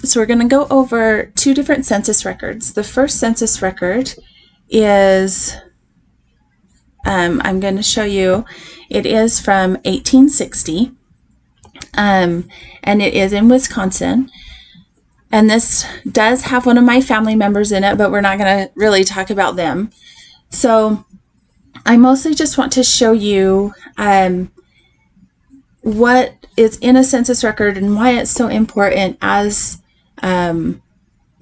So we're going to go over two different census records. The first census record is, I'm going to show you, it is from 1860, and it is in Wisconsin. And this does have one of my family members in it, but we're not going to really talk about them. So I mostly just want to show you what is in a census record and why it's so important as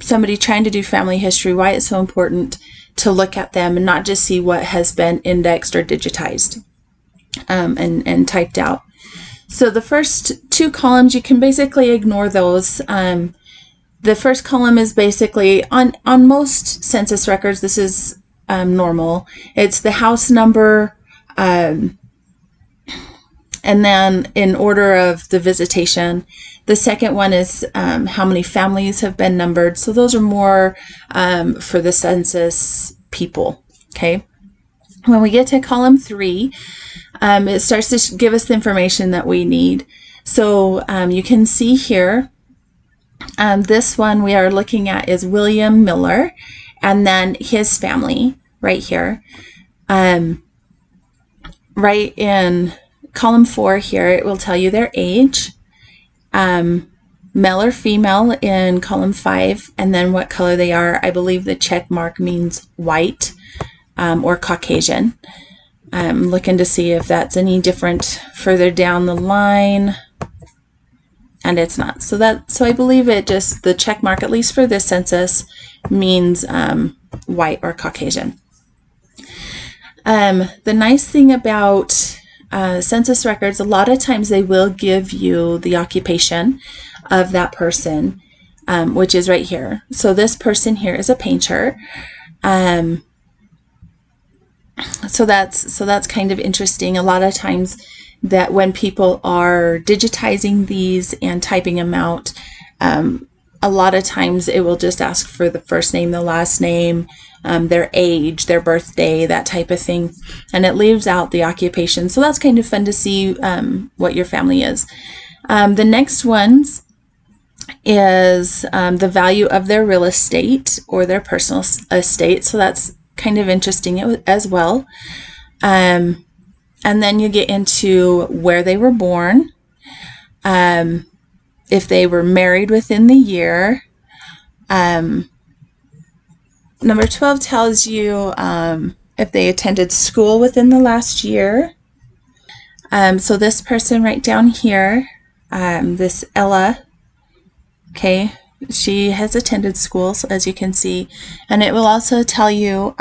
somebody trying to do family history, why it's so important to look at them and not just see what has been indexed or digitized and typed out. So the first two columns, you can basically ignore those. The first column is basically, on most census records, this is normal. It's the house number, and then in order of the visitation. The second one is how many families have been numbered. So those are more for the census people, okay? When we get to column 3, it starts to give us the information that we need. So you can see here, this one we are looking at is William Miller, and then his family right here. Right in column 4 here, it will tell you their age, male or female in column 5, and then what color they are. I believe the check mark means white or Caucasian. I'm looking to see if that's any different further down the line, and it's not. So I believe it just, the check mark, at least for this census, means white or Caucasian. The nice thing about census records, a lot of times they will give you the occupation of that person, which is right here. So this person here is a painter. So that's kind of interesting. A lot of times that when people are digitizing these and typing them out, a lot of times it will just ask for the first name, the last name, their age, their birthday, that type of thing, and it leaves out the occupation. So that's kind of fun to see what your family is. The next ones is the value of their real estate or their personal estate. So that's kind of interesting as well. And then you get into where they were born, if they were married within the year. Number 12 tells you if they attended school within the last year. So this person right down here, this Ella, okay, she has attended school, so as you can see, and it will also tell you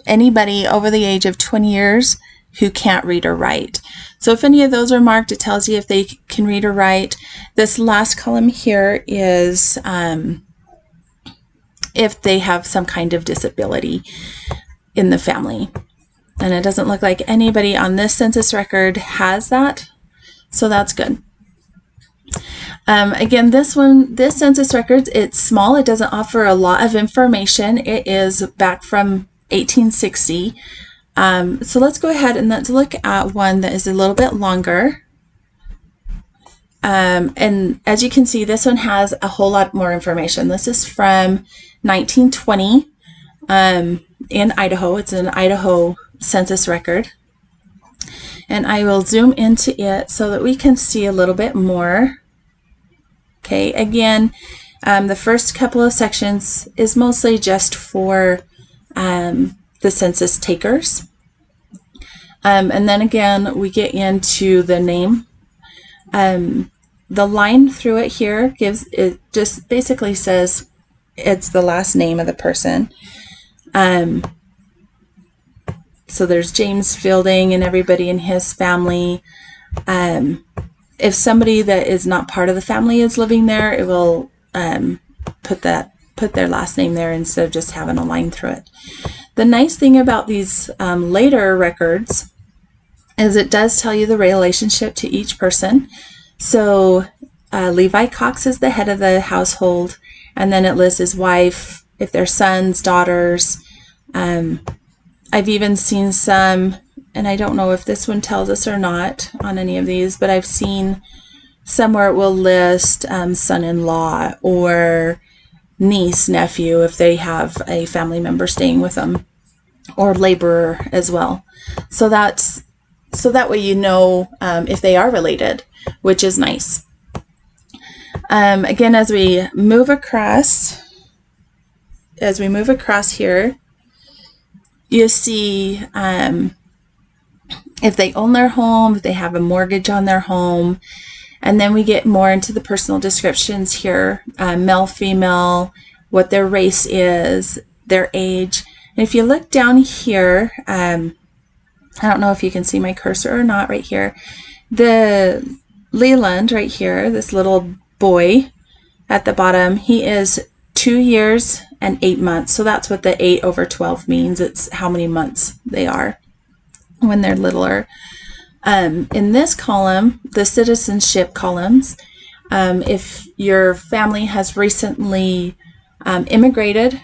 anybody over the age of 20 years who can't read or write. So if any of those are marked, it tells you if they can read or write. This last column here is if they have some kind of disability in the family. And it doesn't look like anybody on this census record has that, so that's good. Again, this census record, it's small. It doesn't offer a lot of information. It is back from 1860. So let's go ahead and let's look at one that is a little bit longer. And as you can see, this one has a whole lot more information. This is from 1920 in Idaho. It's an Idaho census record. And I will zoom into it so that we can see a little bit more. Okay, again, the first couple of sections is mostly just for the census takers. And then again, we get into the name. The line through it here gives, it just basically says it's the last name of the person. So there's James Fielding and everybody in his family. If somebody that is not part of the family is living there, it will put their last name there instead of just having a line through it. The nice thing about these later records is it does tell you the relationship to each person. So Levi Cox is the head of the household, and then it lists his wife, if they're sons, daughters. I've even seen some, and I don't know if this one tells us or not on any of these, but I've seen somewhere it will list son-in-law or niece, nephew, if they have a family member staying with them, or laborer as well. So that way you know if they are related, which is nice. Again, as we move across here, you see if they own their home, if they have a mortgage on their home. And then we get more into the personal descriptions here, male, female, what their race is, their age. And if you look down here, I don't know if you can see my cursor or not right here, the Leland right here, this little boy at the bottom, he is 2 years and 8 months. So that's what the 8 over 12 means. It's how many months they are when they're littler. In this column, the citizenship columns, if your family has recently immigrated,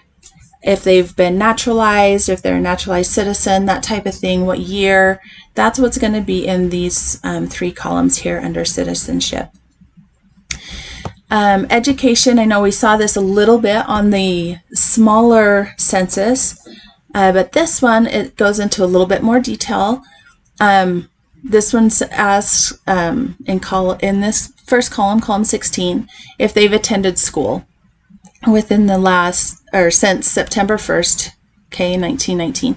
if they've been naturalized, if they're a naturalized citizen, that type of thing, what year, that's what's going to be in these 3 columns here under citizenship. Education, I know we saw this a little bit on the smaller census, but this one, it goes into a little bit more detail. This one's asked in this first column, column 16, if they've attended school within the last, or since September 1st, 1919.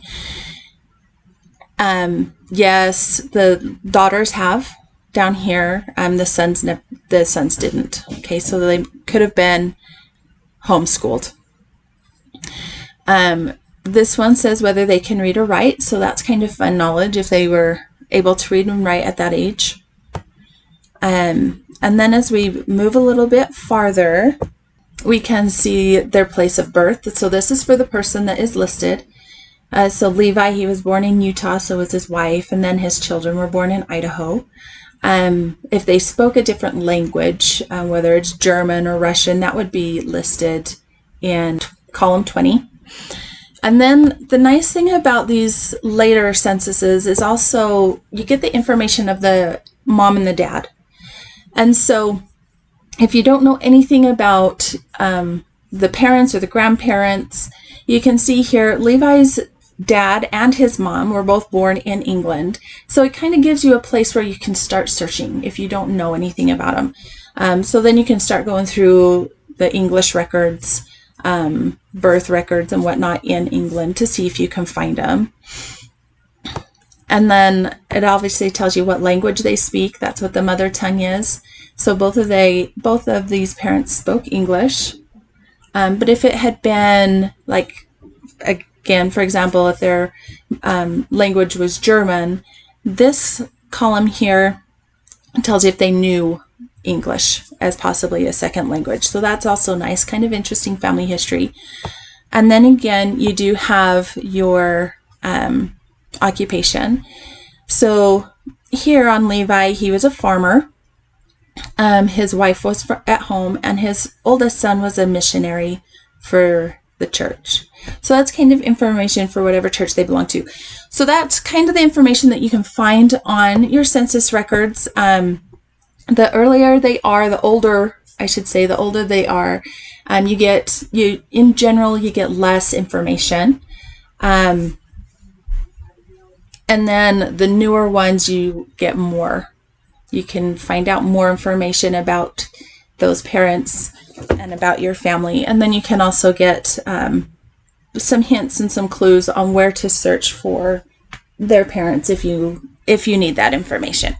Yes, the daughters have down here. The sons didn't. Okay, so they could have been homeschooled. This one says whether they can read or write, so that's kind of fun knowledge if they were able to read and write at that age. And then as we move a little bit farther, we can see their place of birth. So this is for the person that is listed. So Levi, he was born in Utah, so was his wife, and then his children were born in Idaho. If they spoke a different language, whether it's German or Russian, that would be listed in column 20. And then the nice thing about these later censuses is also you get the information of the mom and the dad. And so if you don't know anything about the parents or the grandparents, you can see here Levi's dad and his mom were both born in England. So it kind of gives you a place where you can start searching if you don't know anything about them. So then you can start going through the English records, birth records and whatnot in England to see if you can find them. And then it obviously tells you what language they speak. That's what the mother tongue is. So both of these parents spoke English. But if it had been like, again, for example, if their language was German, this column here tells you if they knew English as possibly a second language. So that's also nice, kind of interesting family history. And then again, you do have your occupation. So here on Levi, he was a farmer. His wife was at home, and his oldest son was a missionary for the church. So that's kind of information for whatever church they belong to. So that's kind of the information that you can find on your census records. The earlier they are, the older they are, in general, you get less information. And then the newer ones, you get more. You can find out more information about those parents and about your family. And then you can also get some hints and some clues on where to search for their parents if you need that information.